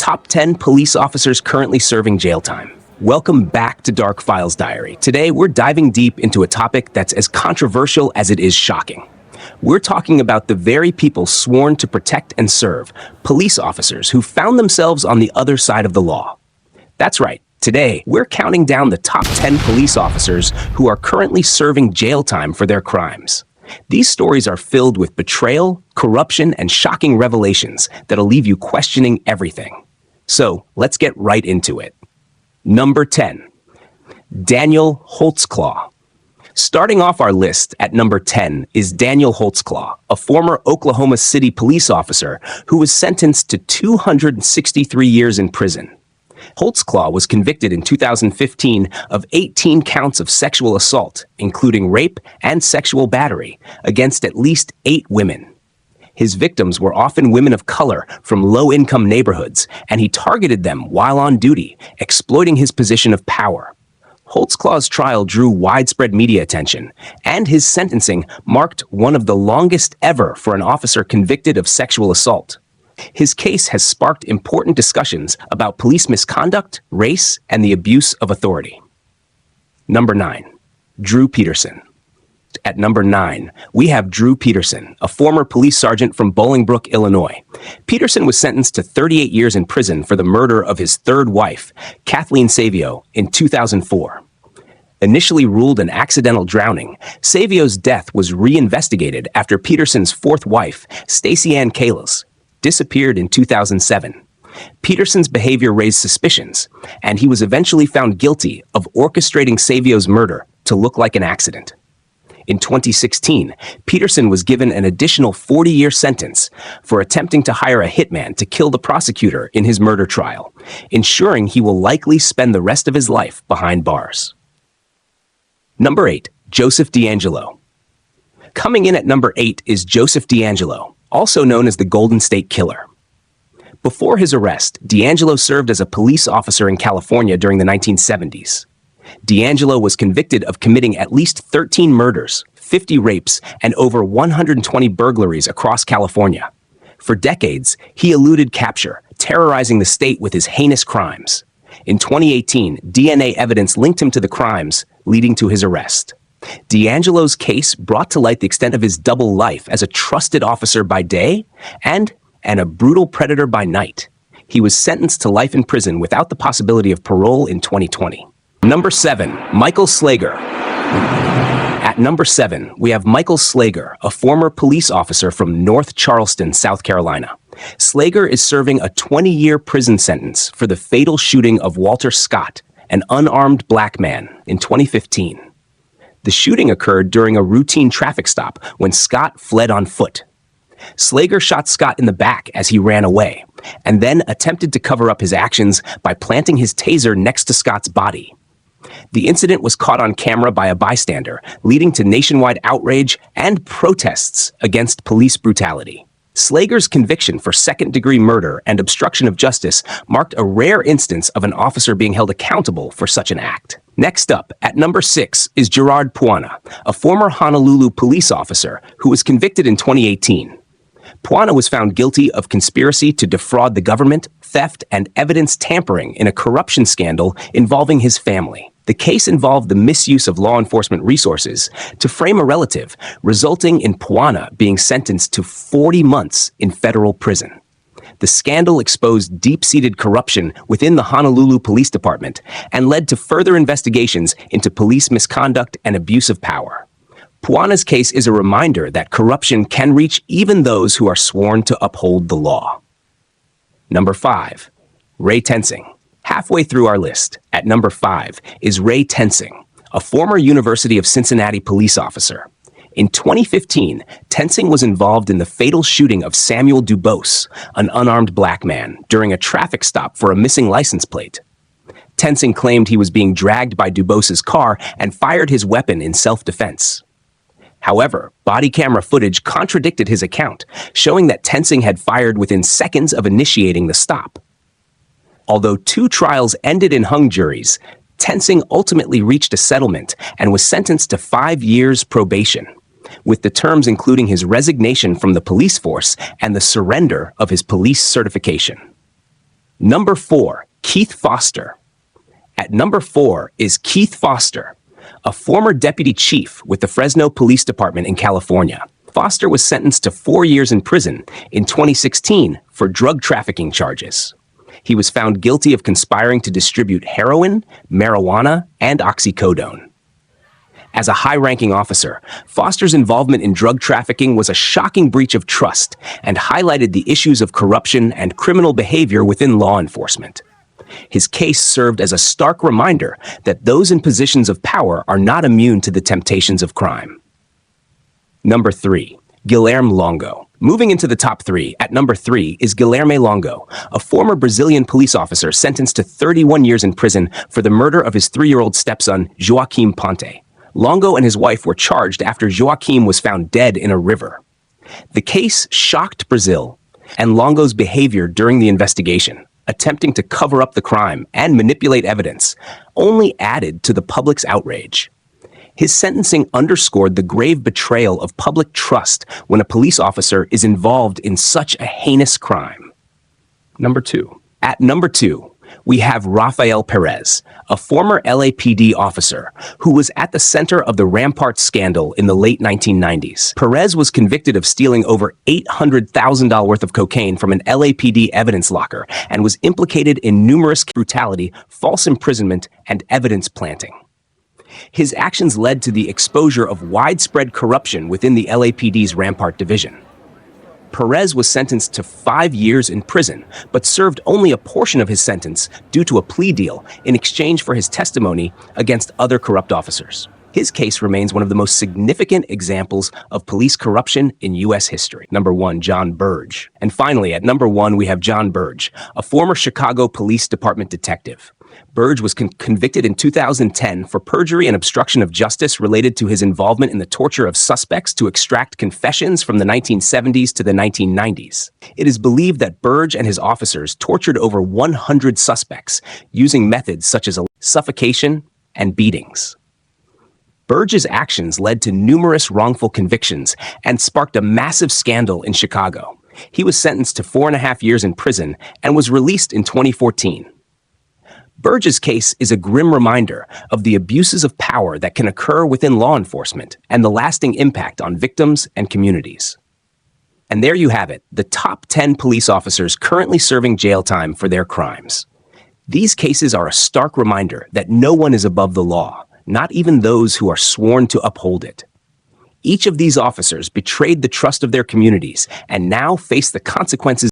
Top 10 police officers currently serving jail time. Welcome back to Dark Files Diary. Today, we're diving deep into a topic that's as controversial as it is shocking. We're talking about the very people sworn to protect and serve, police officers who found themselves on the other side of the law. That's right. Today, we're counting down the top 10 police officers who are currently serving jail time for their crimes. These stories are filled with betrayal, corruption, and shocking revelations that'll leave you questioning everything. So, let's get right into it. Number 10. Daniel Holtzclaw. Starting off our list at number 10 is Daniel Holtzclaw, a former Oklahoma City police officer who was sentenced to 263 years in prison. Holtzclaw was convicted in 2015 of 18 counts of sexual assault, including rape and sexual battery, against at least 8 women. His victims were often women of color from low-income neighborhoods, and he targeted them while on duty, exploiting his position of power. Holtzclaw's trial drew widespread media attention, and his sentencing marked one of the longest ever for an officer convicted of sexual assault. His case has sparked important discussions about police misconduct, race, and the abuse of authority. Number 9. Drew Peterson. At number 9, we have Drew Peterson, a former police sergeant from Bolingbrook, Illinois. Peterson was sentenced to 38 years in prison for the murder of his third wife, Kathleen Savio, in 2004. Initially ruled an accidental drowning, Savio's death was reinvestigated after Peterson's fourth wife, Stacey Ann Kalis, disappeared in 2007. Peterson's behavior raised suspicions, and he was eventually found guilty of orchestrating Savio's murder to look like an accident. In 2016, Peterson was given an additional 40-year sentence for attempting to hire a hitman to kill the prosecutor in his murder trial, ensuring he will likely spend the rest of his life behind bars. Number 8. Joseph DeAngelo. Coming in at number 8 is Joseph DeAngelo, also known as the Golden State Killer. Before his arrest, DeAngelo served as a police officer in California during the 1970s. DeAngelo was convicted of committing at least 13 murders, 50 rapes, and over 120 burglaries across California. For decades, he eluded capture, terrorizing the state with his heinous crimes. In 2018, DNA evidence linked him to the crimes, leading to his arrest. DeAngelo's case brought to light the extent of his double life as a trusted officer by day and a brutal predator by night. He was sentenced to life in prison without the possibility of parole in 2020. Number 7. Michael Slager. At number 7, we have Michael Slager, a former police officer from North Charleston, South Carolina. Slager is serving a 20-year prison sentence for the fatal shooting of Walter Scott, an unarmed black man, in 2015. The shooting occurred during a routine traffic stop when Scott fled on foot. Slager shot Scott in the back as he ran away, and then attempted to cover up his actions by planting his taser next to Scott's body. The incident was caught on camera by a bystander, leading to nationwide outrage and protests against police brutality. Slager's conviction for second-degree murder and obstruction of justice marked a rare instance of an officer being held accountable for such an act. Next up, at number 6, is Gerard Puana, a former Honolulu police officer who was convicted in 2018. Puana was found guilty of conspiracy to defraud the government, theft, and evidence tampering in a corruption scandal involving his family. The case involved the misuse of law enforcement resources to frame a relative, resulting in Puana being sentenced to 40 months in federal prison. The scandal exposed deep-seated corruption within the Honolulu Police Department and led to further investigations into police misconduct and abuse of power. Puana's case is a reminder that corruption can reach even those who are sworn to uphold the law. Number 5. Ray Tensing. Halfway through our list, at number 5, is Ray Tensing, a former University of Cincinnati police officer. In 2015, Tensing was involved in the fatal shooting of Samuel Dubose, an unarmed black man, during a traffic stop for a missing license plate. Tensing claimed he was being dragged by Dubose's car and fired his weapon in self-defense. However, body camera footage contradicted his account, showing that Tensing had fired within seconds of initiating the stop. Although 2 trials ended in hung juries, Tensing ultimately reached a settlement and was sentenced to 5 years probation, with the terms including his resignation from the police force and the surrender of his police certification. Number 4, Keith Foster. At number 4 is Keith Foster, a former deputy chief with the Fresno Police Department in California. Foster was sentenced to 4 years in prison in 2016 for drug trafficking charges. He was found guilty of conspiring to distribute heroin, marijuana, and oxycodone. As a high-ranking officer, Foster's involvement in drug trafficking was a shocking breach of trust and highlighted the issues of corruption and criminal behavior within law enforcement. His case served as a stark reminder that those in positions of power are not immune to the temptations of crime. Number 3, Guilherme Longo. Moving into the top 3, at number 3 is Guilherme Longo, a former Brazilian police officer sentenced to 31 years in prison for the murder of his 3-year-old stepson, Joaquim Ponte. Longo and his wife were charged after Joaquim was found dead in a river. The case shocked Brazil, and Longo's behavior during the investigation, attempting to cover up the crime and manipulate evidence, only added to the public's outrage. His sentencing underscored the grave betrayal of public trust when a police officer is involved in such a heinous crime. Number 2. At number 2, we have Rafael Perez, a former LAPD officer who was at the center of the Rampart scandal in the late 1990s. Perez was convicted of stealing over $800,000 worth of cocaine from an LAPD evidence locker and was implicated in numerous brutality, false imprisonment, and evidence planting. His actions led to the exposure of widespread corruption within the LAPD's Rampart division. Perez was sentenced to 5 years in prison, but served only a portion of his sentence due to a plea deal in exchange for his testimony against other corrupt officers. His case remains one of the most significant examples of police corruption in U.S. history. Number 1, John Burge. And finally, at number 1, we have John Burge, a former Chicago Police Department detective. Burge was convicted in 2010 for perjury and obstruction of justice related to his involvement in the torture of suspects to extract confessions from the 1970s to the 1990s. It is believed that Burge and his officers tortured over 100 suspects using methods such as suffocation and beatings. Burge's actions led to numerous wrongful convictions and sparked a massive scandal in Chicago. He was sentenced to 4.5 years in prison and was released in 2014. Burge's case is a grim reminder of the abuses of power that can occur within law enforcement and the lasting impact on victims and communities. And there you have it, the top 10 police officers currently serving jail time for their crimes. These cases are a stark reminder that no one is above the law, not even those who are sworn to uphold it. Each of these officers betrayed the trust of their communities and now face the consequences